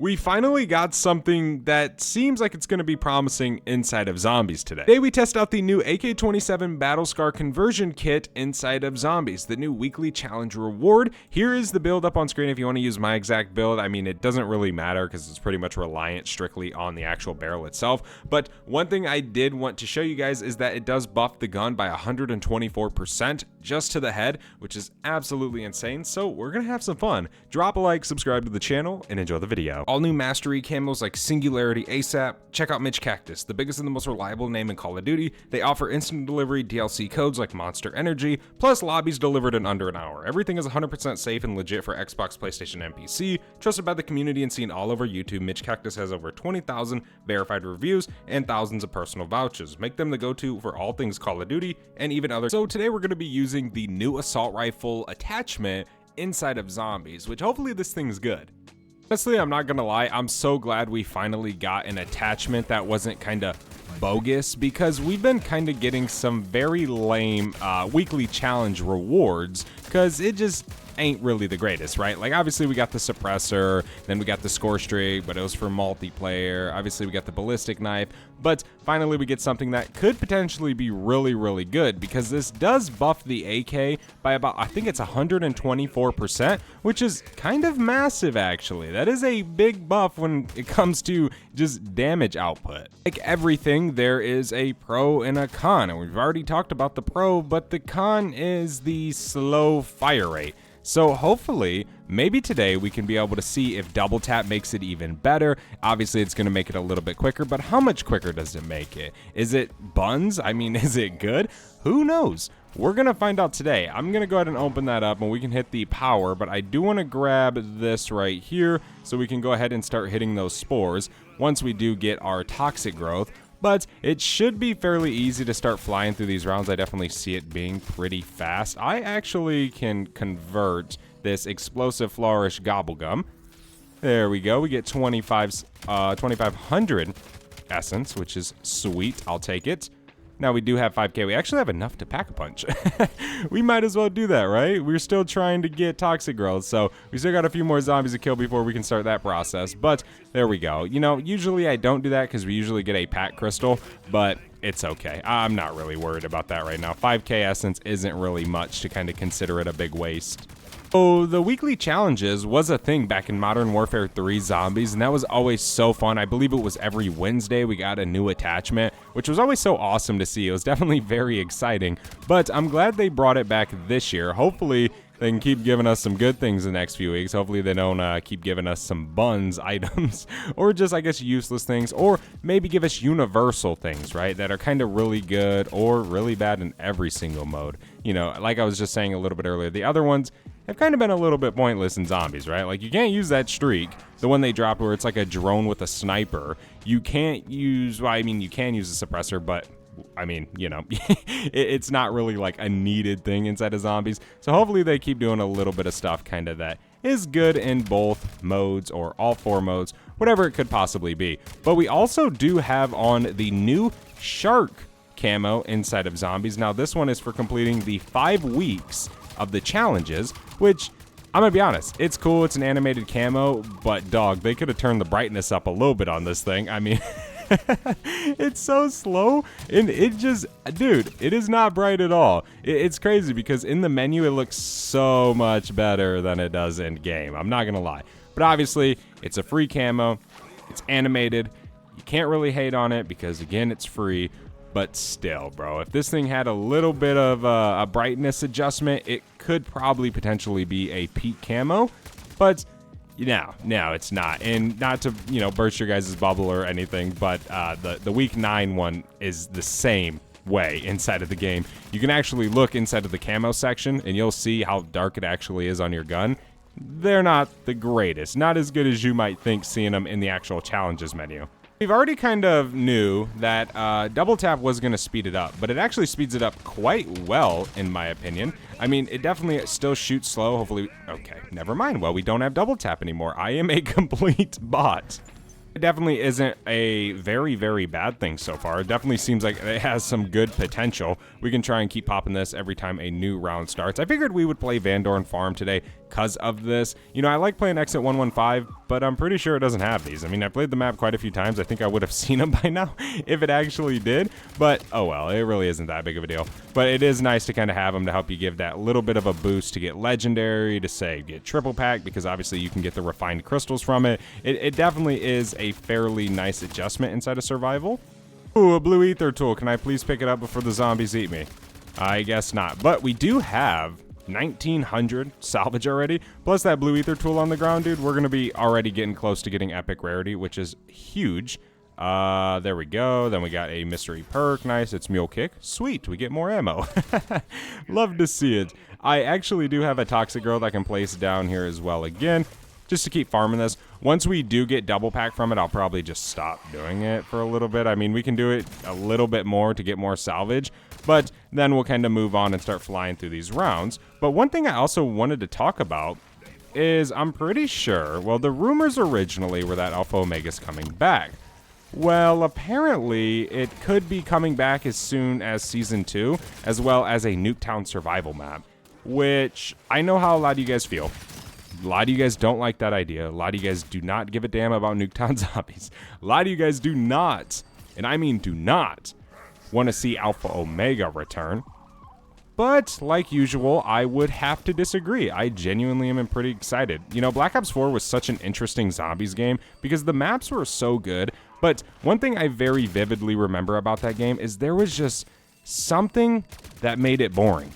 We finally got something that seems like it's going to be promising inside of Zombies today. Today we test out the new AK-27 Battle Scar conversion kit inside of Zombies, the new weekly challenge reward. Here is the build up on screen if you want to use my exact build. I mean, it doesn't really matter because it's pretty much reliant strictly on the actual barrel itself. But one thing I did want to show you guys is that it does buff the gun by 124% just to the head, which is absolutely insane. So we're going to have some fun. Drop a like, subscribe to the channel, and enjoy the video. All new mastery camos like Singularity ASAP. Check out Mitch Cactus, the biggest and the most reliable name in Call of Duty. They offer instant delivery DLC codes like Monster Energy, plus lobbies delivered in under an hour. Everything is 100% safe and legit for Xbox, PlayStation, and PC. Trusted by the community and seen all over YouTube, Mitch Cactus has over 20,000 verified reviews and thousands of personal vouchers. Make them the go-to for all things Call of Duty and even others. So today we're going to be using the new assault rifle attachment inside of Zombies, which hopefully this thing's good. Honestly, I'm not gonna lie, I'm so glad we finally got an attachment that wasn't kind of bogus, because we've been kind of getting some very lame weekly challenge rewards, because it just ain't really the greatest, right? Like, obviously we got the suppressor, then we got the score streak, but it was for multiplayer. Obviously we got the ballistic knife, but finally we get something that could potentially be really, really good, because this does buff the AK by about, I think it's 124%, which is kind of massive actually. That is a big buff when it comes to just damage output. Like everything, there is a pro and a con, and we've already talked about the pro, but the con is the slow fire rate. So hopefully, maybe today we can be able to see if double tap makes it even better. Obviously, it's going to make it a little bit quicker, but how much quicker does it make it? Is it buns? I mean, is it good? Who knows? We're going to find out today. I'm going to go ahead and open that up and we can hit the power, but I do want to grab this right here so we can go ahead and start hitting those spores once we do get our toxic growth. But it should be fairly easy to start flying through these rounds. I definitely see it being pretty fast. I actually can convert this explosive flourish gobblegum. There we go. We get 2,500 essence, which is sweet. I'll take it. Now we do have 5k. We actually have enough to pack a punch. We might as well do that, right? We're still trying to get toxic growth, so we still got a few more zombies to kill before we can start that process. But there we go. You know, usually I don't do that because we usually get a pack crystal, but it's okay. I'm not really worried about that right now. 5k essence isn't really much to kind of consider it a big waste. So the weekly challenges was a thing back in Modern Warfare 3 Zombies, and that was always so fun. I believe it was every Wednesday we got a new attachment, which was always so awesome to see. It was definitely very exciting, but I'm glad they brought it back this year. Hopefully they can keep giving us some good things the next few weeks. Hopefully they don't keep giving us some buns items or just, I guess, useless things, or maybe give us universal things, right, that are kind of really good or really bad in every single mode. You know, like I was just saying a little bit earlier, the other ones have kind of been a little bit pointless in Zombies, right? Like, you can't use that streak, the one they dropped where it's like a drone with a sniper. You can't use, well, I mean, you can use a suppressor, but I mean, you know, it's not really like a needed thing inside of Zombies. So hopefully they keep doing a little bit of stuff kind of that is good in both modes or all 4 modes, whatever it could possibly be. But we also do have on the new shark camo inside of Zombies. Now this one is for completing the 5 weeks of the challenges, which I'm gonna be honest, it's cool, it's an animated camo, but dog, they could have turned the brightness up a little bit on this thing. I mean, it's so slow, and it just, dude, it is not bright at all. It's crazy because in the menu it looks so much better than it does in game. I'm not gonna lie, but obviously it's a free camo, it's animated, you can't really hate on it because again, it's free. But still, bro, if this thing had a little bit of a brightness adjustment, it could probably potentially be a peak camo. But no, it's not. And not to, you know, burst your guys' bubble or anything, but the week 9 one is the same way inside of the game. You can actually look inside of the camo section, and you'll see how dark it actually is on your gun. They're not the greatest. Not as good as you might think seeing them in the actual challenges menu. We've already kind of knew that double tap was going to speed it up, but it actually speeds it up quite well, in my opinion. I mean, it definitely still shoots slow, hopefully. Okay, never mind. Well, we don't have double tap anymore. I am a complete bot. It definitely isn't a very, very bad thing so far. It definitely seems like it has some good potential. We can try and keep popping this every time a new round starts. I figured we would play Van Dorn Farm today because of this. You know, I like playing Exit 115, but I'm pretty sure it doesn't have these. I mean, I played the map quite a few times. I think I would have seen them by now if it actually did. But, oh well, it really isn't that big of a deal. But it is nice to kind of have them to help you give that little bit of a boost to get Legendary, to say get Triple Pack, because obviously you can get the refined crystals from it. It definitely is a fairly nice adjustment inside of survival. Ooh, a blue ether tool. Can I please pick it up before the zombies eat me? I guess not. But we do have 1,900 salvage already. Plus that blue ether tool on the ground, dude. We're going to be already getting close to getting epic rarity, which is huge. There we go. Then we got a mystery perk. Nice. It's mule kick. Sweet. We get more ammo. Love to see it. I actually do have a toxic girl that I can place down here as well again, just to keep farming this. Once we do get double pack from it, I'll probably just stop doing it for a little bit. I mean, we can do it a little bit more to get more salvage, but then we'll kind of move on and start flying through these rounds. But one thing I also wanted to talk about is I'm pretty sure, well, the rumors originally were that Alpha Omega's coming back. Well, apparently it could be coming back as soon as Season 2, as well as a Nuketown survival map, which I know how a lot of you guys feel. A lot of you guys don't like that idea. A lot of you guys do not give a damn about Nuketown zombies. A lot of you guys do not, and I mean do not, want to see Alpha Omega return. But, like usual, I would have to disagree. I genuinely am pretty excited. You know, Black Ops 4 was such an interesting zombies game because the maps were so good. But one thing I very vividly remember about that game is there was just something that made it boring.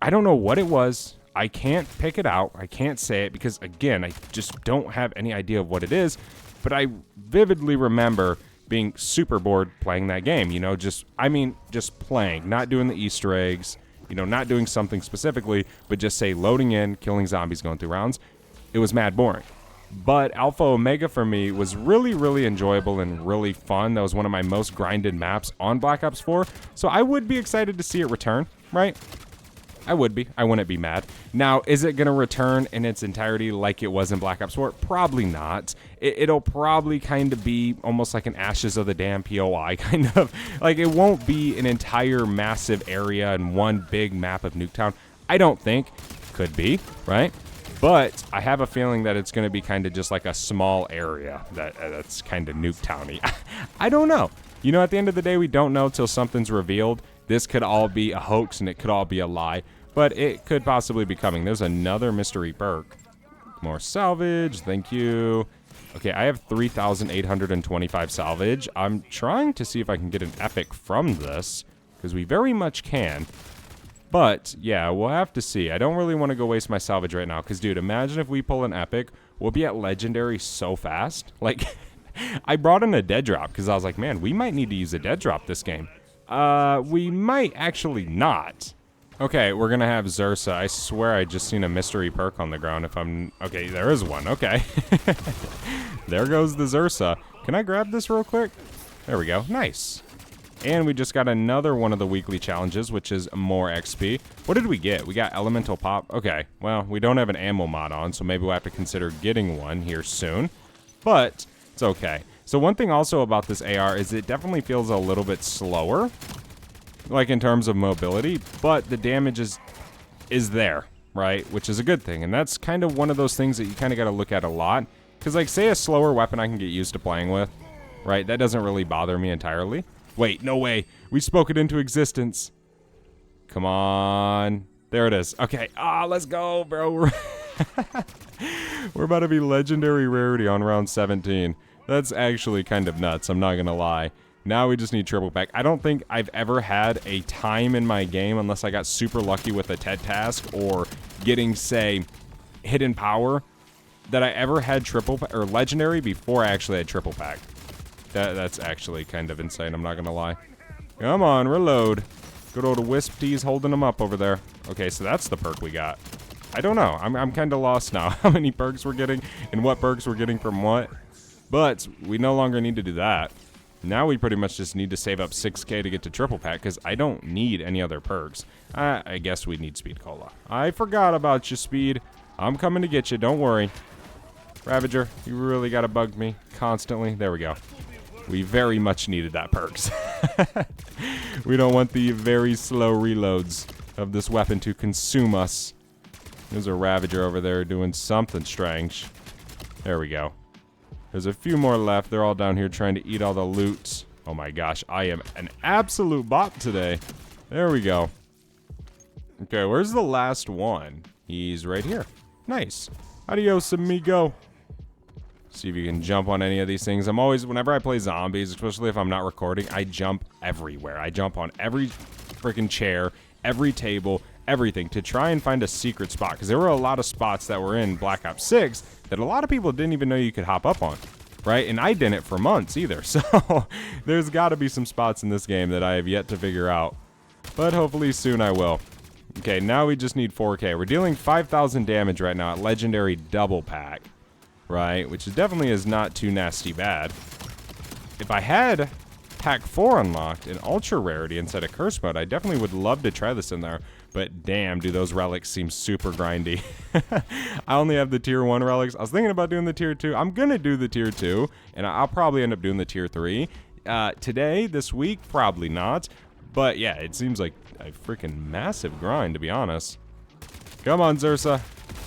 I don't know what it was. I can't pick it out. I can't say it because, again, I just don't have any idea of what it is. But I vividly remember being super bored playing that game. You know, just playing, not doing the Easter eggs, you know, not doing something specifically, but just say loading in, killing zombies, going through rounds. It was mad boring. But Alpha Omega for me was really, really enjoyable and really fun. That was one of my most grinded maps on Black Ops 4. So I would be excited to see it return, right? I would be. I wouldn't be mad. Now, is it going to return in its entirety like it was in Black Ops 4? Probably not. It'll probably kind of be almost like an Ashes of the Damned POI kind of. Like, it won't be an entire massive area and one big map of Nuketown. I don't think. Could be, right? But I have a feeling that it's going to be kind of just like a small area that's kind of Nuketowny. I don't know. You know, at the end of the day, we don't know till something's revealed. This could all be a hoax and it could all be a lie, but it could possibly be coming. There's another mystery perk. More salvage, thank you. Okay, I have 3,825 salvage. I'm trying to see if I can get an epic from this, because we very much can. But, yeah, we'll have to see. I don't really want to go waste my salvage right now, because, dude, imagine if we pull an epic. We'll be at legendary so fast. Like, I brought in a dead drop, because I was like, man, we might need to use a dead drop this game. We might actually not. Okay, we're gonna have Zursa. I swear I just seen a mystery perk on the ground if I'm... Okay, there is one. Okay. There goes the Zursa. Can I grab this real quick? There we go. Nice. And we just got another one of the weekly challenges, which is more XP. What did we get? We got Elemental Pop. Okay, well, we don't have an ammo mod on, so maybe we'll have to consider getting one here soon. But it's okay. So one thing also about this AR is it definitely feels a little bit slower, like in terms of mobility, but the damage is there, right? Which is a good thing. And that's kind of one of those things that you kind of got to look at a lot. Because like say a slower weapon I can get used to playing with, right? That doesn't really bother me entirely. Wait, no way. We spoke it into existence. Come on. There it is. Okay. Let's go, bro. We're about to be legendary rarity on round 17. That's actually kind of nuts, I'm not gonna lie. Now we just need triple pack. I don't think I've ever had a time in my game, unless I got super lucky with a TED task or getting, say, hidden power, that I ever had triple pack or legendary before I actually had triple pack. That's actually kind of insane, I'm not gonna lie. Come on, reload. Good old Wisp T's holding them up over there. Okay, so that's the perk we got. I don't know. I'm kind of lost now. How many perks we're getting and what perks we're getting from what. But we no longer need to do that. Now we pretty much just need to save up 6k to get to triple pack because I don't need any other perks. I guess we need Speed Cola. I forgot about you, Speed. I'm coming to get you. Don't worry. Ravager, you really gotta bug me constantly. There we go. We very much needed that perks. We don't want the very slow reloads of this weapon to consume us. There's a Ravager over there doing something strange. There we go. There's a few more left. They're all down here trying to eat all the loot. Oh my gosh, I am an absolute bot today. There we go. Okay, where's the last one? He's right here. Nice. Adios, amigo. See if you can jump on any of these things. I'm always, whenever I play zombies, especially if I'm not recording, I jump everywhere. I jump on every freaking chair, every table, everything to try and find a secret spot. Because there were a lot of spots that were in Black Ops 6 that a lot of people didn't even know you could hop up on. Right? And I didn't for months either. So there's got to be some spots in this game that I have yet to figure out. But hopefully soon I will. Okay, now we just need 4K. We're dealing 5,000 damage right now at Legendary Double Pack. Right? Which definitely is not too nasty bad. If I had Pack 4 unlocked in Ultra Rarity instead of Curse Mode, I definitely would love to try this in there. But damn, do those relics seem super grindy. I only have the tier 1 relics. I was thinking about doing the tier 2. I'm going to do the tier 2, and I'll probably end up doing the tier 3. Today, this week, probably not. But yeah, it seems like a freaking massive grind, to be honest. Come on, Zursa.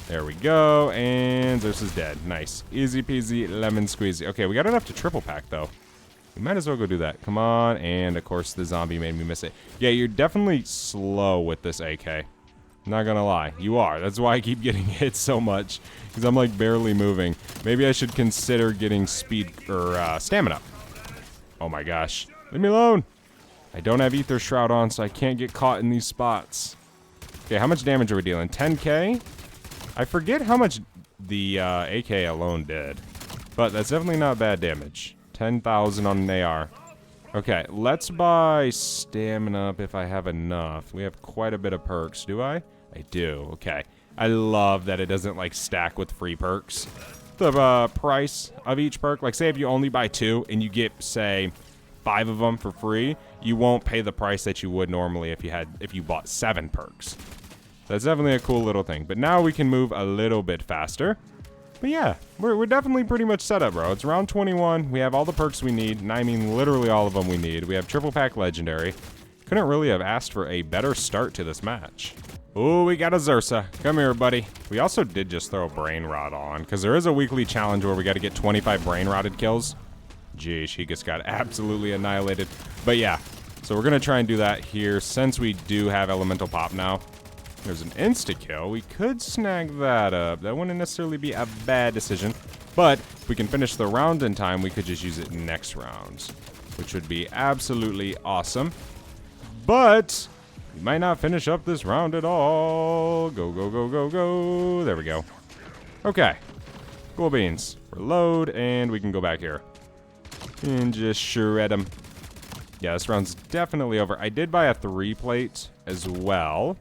There we go, and Zursa's dead. Nice. Easy peasy, lemon squeezy. Okay, we got enough to triple pack, though. We might as well go do that. Come on, and of course the zombie made me miss it. Yeah, you're definitely slow with this AK. Not gonna lie, you are. That's why I keep getting hit so much, because I'm like barely moving. Maybe I should consider getting speed, or stamina. Oh my gosh. Leave me alone. I don't have Ether Shroud on, so I can't get caught in these spots. Okay, how much damage are we dealing? 10K? I forget how much the AK alone did, but that's definitely not bad damage. 10,000 on an AR. Okay, let's buy stamina up if I have enough. We have quite a bit of perks. Do I? I do. Okay. I love that it doesn't like stack with free perks. The price of each perk, like say if you only buy 2 and you get say 5 of them for free, you won't pay the price that you would normally if you bought 7 perks. That's definitely a cool little thing. But now we can move a little bit faster. But yeah, we're definitely pretty much set up, bro. It's round 21. We have all the perks we need. And I mean literally all of them we need. We have triple pack legendary. Couldn't really have asked for a better start to this match. Ooh, we got a Zursa. Come here, buddy. We also did just throw a brain rot on, because there is a weekly challenge where we got to get 25 brain rotted kills. Geez, he just got absolutely annihilated. But yeah, so we're going to try and do that here since we do have elemental pop now. There's an insta-kill. We could snag that up. That wouldn't necessarily be a bad decision. But if we can finish the round in time, we could just use it next round, which would be absolutely awesome. But we might not finish up this round at all. Go, go, go, go, go. There we go. Okay. Cool beans. Reload, and we can go back here. And just shred them. Yeah, this round's definitely over. I did buy a 3-plate as well,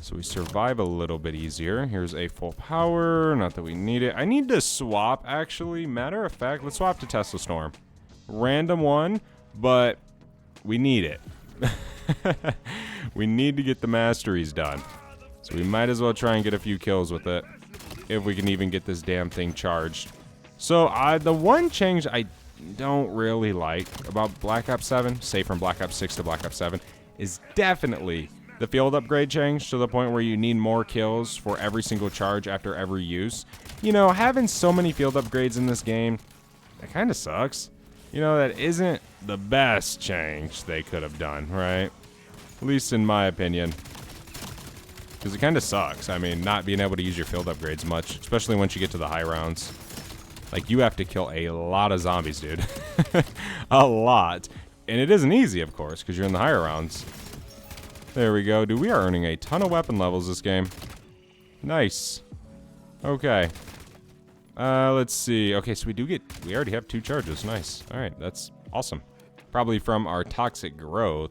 so we survive a little bit easier. Here's a full power. Not that we need it. I need to swap, actually. Matter of fact, let's swap to Tesla Storm. Random one, but we need it. We need to get the masteries done. So we might as well try and get a few kills with it, if we can even get this damn thing charged. So the one change I don't really like about Black Ops 7, say from Black Ops 6 to Black Ops 7, is definitely the field upgrade change to the point where you need more kills for every single charge after every use. You know, having so many field upgrades in this game, that kind of sucks. You know, that isn't the best change they could have done, right? At least in my opinion. Because it kind of sucks. I mean, not being able to use your field upgrades much, especially once you get to the high rounds. Like, you have to kill a lot of zombies, dude. A lot. And it isn't easy, of course, because you're in the higher rounds. There we go. Dude, we are earning a ton of weapon levels this game. Nice. Okay. Let's see. Okay, so we already have 2 charges. Nice. All right, that's awesome. Probably from our toxic growth.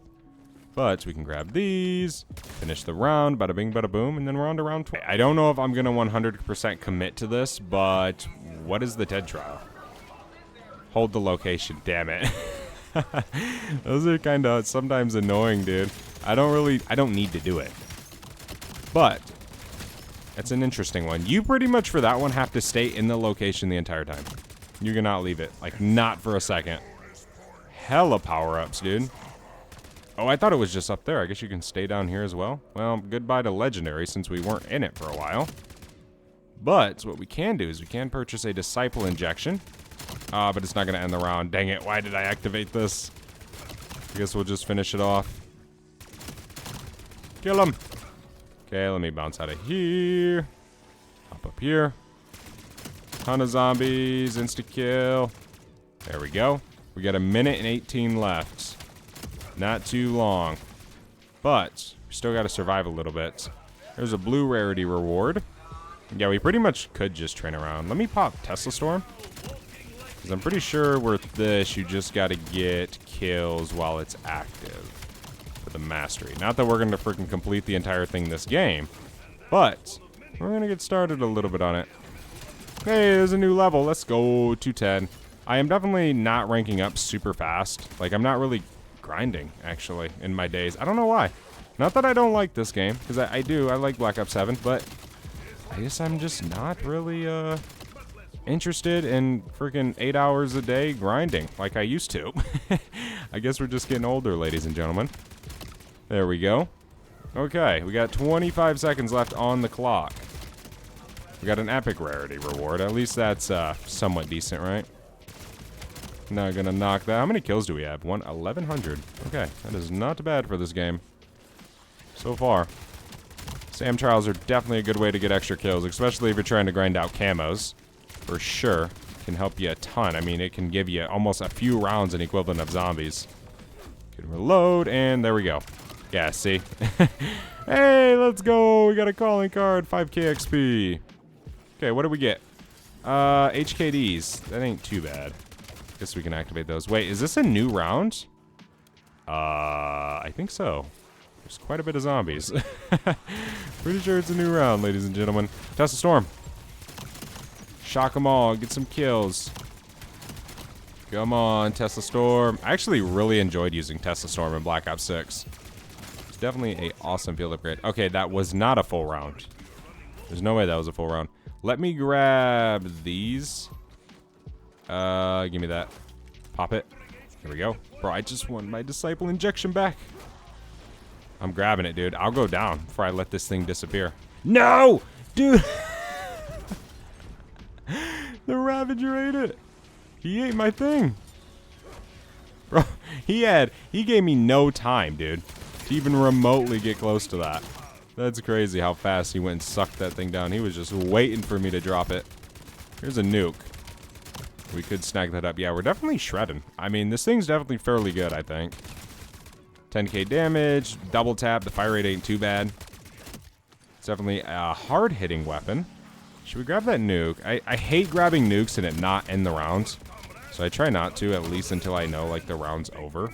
But we can grab these, finish the round, bada bing, bada boom, and then we're on to round 20. I don't know if I'm going to 100% commit to this, but what is the TED trial? Hold the location, damn it. Those are kind of sometimes annoying, dude. I don't need to do it. But That's an interesting one. You pretty much for that one have to stay in the location the entire time. You cannot leave it. Like, not for a second. Hella power-ups, dude. Oh, I thought it was just up there. I guess you can stay down here as well. Well, goodbye to Legendary since we weren't in it for a while. But what we can do is we can purchase a Disciple Injection. But it's not going to end the round. Dang it. Why did I activate this? I guess we'll just finish it off. Kill him. Okay, let me bounce out of here. Hop up here. Ton of zombies. Insta-kill. There we go. We got 1:18 left. Not too long. But we still got to survive a little bit. There's a blue rarity reward. Yeah, we pretty much could just train around. Let me pop Tesla Storm. Because I'm pretty sure with this, you just got to get kills while it's active. For the mastery. Not that we're going to freaking complete the entire thing this game. But we're going to get started a little bit on it. Hey, there's a new level. Let's go. 210. I am definitely not ranking up super fast. Like, I'm not really grinding, actually, in my days. I don't know why. Not that I don't like this game, because I do. I like Black Ops 7, but I guess I'm just not really interested in freaking 8 hours a day grinding like I used to. I guess we're just getting older, ladies and gentlemen. There we go. Okay, we got 25 seconds left on the clock. We got an epic rarity reward. At least that's somewhat decent, right? Not gonna knock that. How many kills do we have? 1,100. Okay, that is not bad for this game. So far. Sam trials are definitely a good way to get extra kills, especially if you're trying to grind out camos. For sure. Can help you a ton. I mean, it can give you almost a few rounds in equivalent of zombies. Can reload, and there we go. Yeah, see? Hey, let's go! We got a calling card, 5k XP. Okay, what do we get? HKDs. That ain't too bad. Guess we can activate those. Wait, is this a new round? I think so. There's quite a bit of zombies. Pretty sure it's a new round, ladies and gentlemen. Tesla Storm. Shock them all. Get some kills. Come on, Tesla Storm. I actually really enjoyed using Tesla Storm in Black Ops 6. It's definitely an awesome field upgrade. Okay, that was not a full round. There's no way that was a full round. Let me grab these. Give me that. Pop it. Here we go. Bro, I just want my Disciple Injection back. I'm grabbing it, dude. I'll go down before I let this thing disappear. No! Dude! The Ravager ate it. He ate my thing. Bro, he gave me no time, dude, to even remotely get close to that. That's crazy how fast he went and sucked that thing down. He was just waiting for me to drop it. Here's a nuke. We could snag that up. Yeah, we're definitely shredding. I mean, this thing's definitely fairly good, I think. 10k damage, double tap. The fire rate ain't too bad. It's definitely a hard-hitting weapon. Should we grab that nuke? I hate grabbing nukes and it not end the rounds. So I try not to, at least until I know, like, the round's over.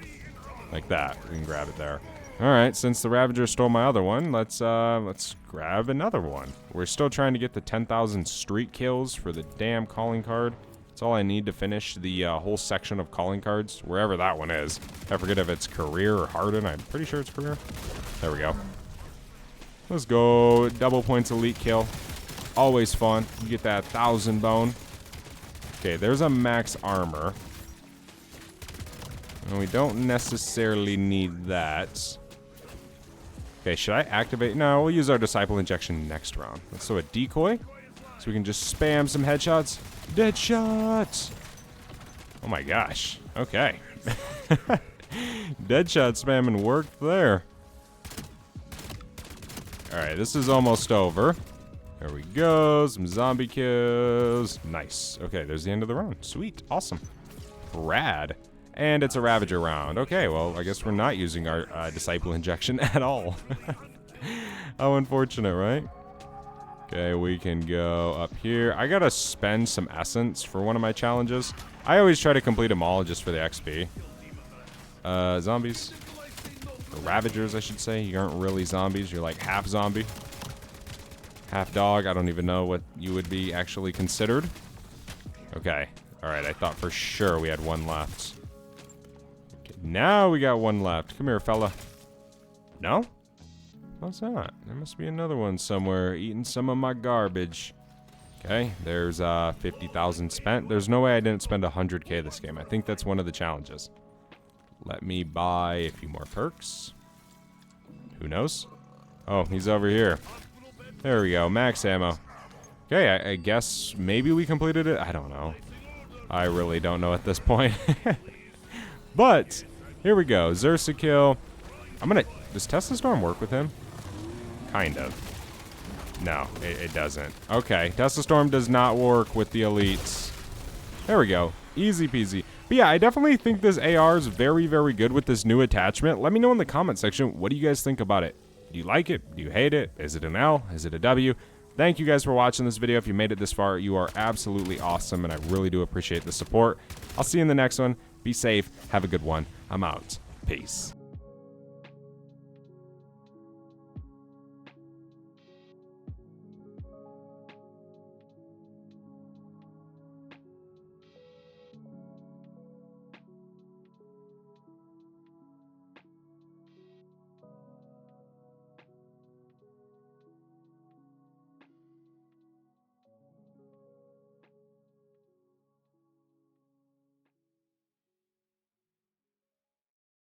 Like that. We can grab it there. Alright, since the Ravager stole my other one, let's grab another one. We're still trying to get the 10,000 street kills for the damn calling card. That's all I need to finish the whole section of calling cards, wherever that one is. I forget if it's career or hardened. I'm pretty sure it's career. There we go. Let's go. Double points elite kill. Always fun. You get that 1,000 bone. Okay, there's a max armor. And we don't necessarily need that. Okay, should I activate? No, we'll use our Disciple Injection next round. Let's throw a decoy. So we can just spam some headshots. Dead shots! Oh my gosh. Okay. Dead shot spamming worked there. Alright, this is almost over. There we go. Some zombie kills. Nice. Okay, there's the end of the round. Sweet. Awesome. Rad. And it's a Ravager round. Okay, well, I guess we're not using our Disciple Injection at all. How unfortunate, right? Okay, we can go up here. I gotta spend some essence for one of my challenges. I always try to complete them all just for the XP. Zombies. Or Ravagers, I should say. You aren't really zombies. You're like half zombie. Half dog. I don't even know what you would be actually considered. Okay. Alright, I thought for sure we had one left. Okay, now we got one left. Come here, fella. No? What's that? There must be another one somewhere eating some of my garbage. Okay, there's 50,000 spent. There's no way I didn't spend 100K this game. I think that's one of the challenges. Let me buy a few more perks. Who knows? Oh, he's over here. There we go, max ammo. Okay, I guess maybe we completed it. I don't know. I really don't know at this point. But here we go, Xursa kill. Does Tesla Storm work with him? Kind of. No, it doesn't. Okay, Tesla Storm does not work with the elites. There we go. Easy peasy. But yeah, I definitely think this AR is very, very good with this new attachment. Let me know in the comment section, what do you guys think about it? Do you like it? Do you hate it? Is it an L? Is it a W? Thank you guys for watching this video. If you made it this far, you are absolutely awesome, and I really do appreciate the support. I'll see you in the next one. Be safe. Have a good one. I'm out. Peace.